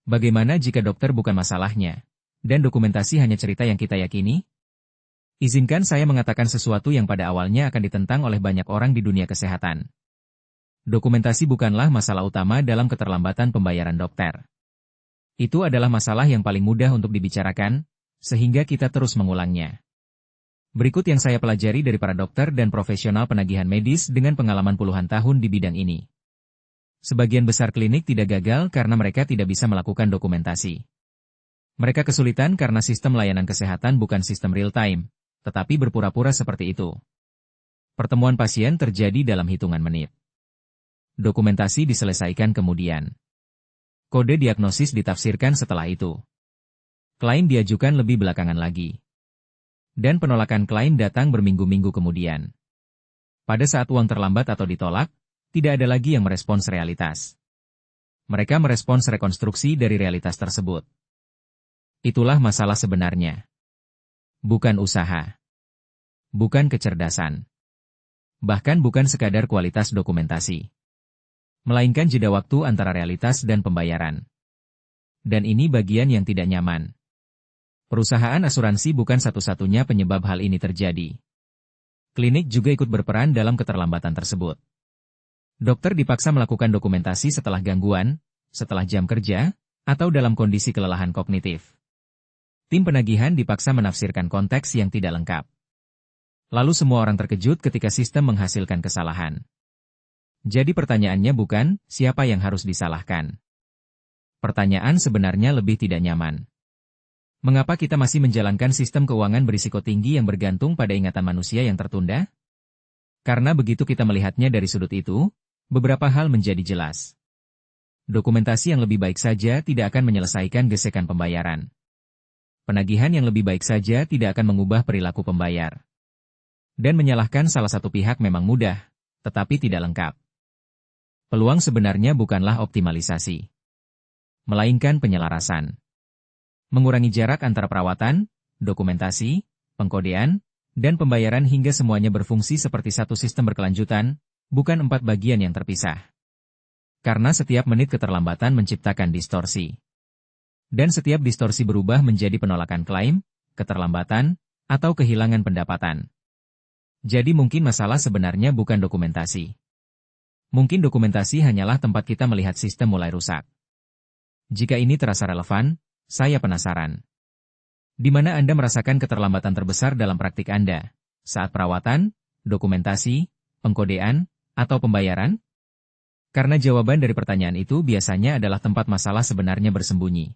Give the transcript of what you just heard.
Bagaimana jika dokter bukan masalahnya, dan dokumentasi hanya cerita yang kita yakini? Izinkan saya mengatakan sesuatu yang pada awalnya akan ditentang oleh banyak orang di dunia kesehatan. Dokumentasi bukanlah masalah utama dalam keterlambatan pembayaran dokter. Itu adalah masalah yang paling mudah untuk dibicarakan, sehingga kita terus mengulangnya. Berikut yang saya pelajari dari para dokter dan profesional penagihan medis dengan pengalaman puluhan tahun di bidang ini. Sebagian besar klinik tidak gagal karena mereka tidak bisa melakukan dokumentasi. Mereka kesulitan karena sistem layanan kesehatan bukan sistem real-time, tetapi berpura-pura seperti itu. Pertemuan pasien terjadi dalam hitungan menit. Dokumentasi diselesaikan kemudian. Kode diagnosis ditafsirkan setelah itu. Klaim diajukan lebih belakangan lagi. Dan penolakan klaim datang berminggu-minggu kemudian. Pada saat uang terlambat atau ditolak, tidak ada lagi yang merespons realitas. Mereka merespons rekonstruksi dari realitas tersebut. Itulah masalah sebenarnya. Bukan usaha. Bukan kecerdasan. Bahkan bukan sekadar kualitas dokumentasi. Melainkan jeda waktu antara realitas dan pembayaran. Dan ini bagian yang tidak nyaman. Perusahaan asuransi bukan satu-satunya penyebab hal ini terjadi. Klinik juga ikut berperan dalam keterlambatan tersebut. Dokter dipaksa melakukan dokumentasi setelah gangguan, setelah jam kerja, atau dalam kondisi kelelahan kognitif. Tim penagihan dipaksa menafsirkan konteks yang tidak lengkap. Lalu semua orang terkejut ketika sistem menghasilkan kesalahan. Jadi pertanyaannya bukan, siapa yang harus disalahkan? Pertanyaan sebenarnya lebih tidak nyaman. Mengapa kita masih menjalankan sistem keuangan berisiko tinggi yang bergantung pada ingatan manusia yang tertunda? Karena begitu kita melihatnya dari sudut itu, beberapa hal menjadi jelas. Dokumentasi yang lebih baik saja tidak akan menyelesaikan gesekan pembayaran. Penagihan yang lebih baik saja tidak akan mengubah perilaku pembayar. Dan menyalahkan salah satu pihak memang mudah, tetapi tidak lengkap. Peluang sebenarnya bukanlah optimalisasi, melainkan penyelarasan. Mengurangi jarak antara perawatan, dokumentasi, pengkodean, dan pembayaran hingga semuanya berfungsi seperti satu sistem berkelanjutan, bukan 4 bagian yang terpisah. Karena setiap menit keterlambatan menciptakan distorsi. Dan setiap distorsi berubah menjadi penolakan klaim, keterlambatan, atau kehilangan pendapatan. Jadi mungkin masalah sebenarnya bukan dokumentasi. Mungkin dokumentasi hanyalah tempat kita melihat sistem mulai rusak. Jika ini terasa relevan, saya penasaran. Di mana Anda merasakan keterlambatan terbesar dalam praktik Anda? Saat perawatan, dokumentasi, pengkodean, atau pembayaran? Karena jawaban dari pertanyaan itu biasanya adalah tempat masalah sebenarnya bersembunyi.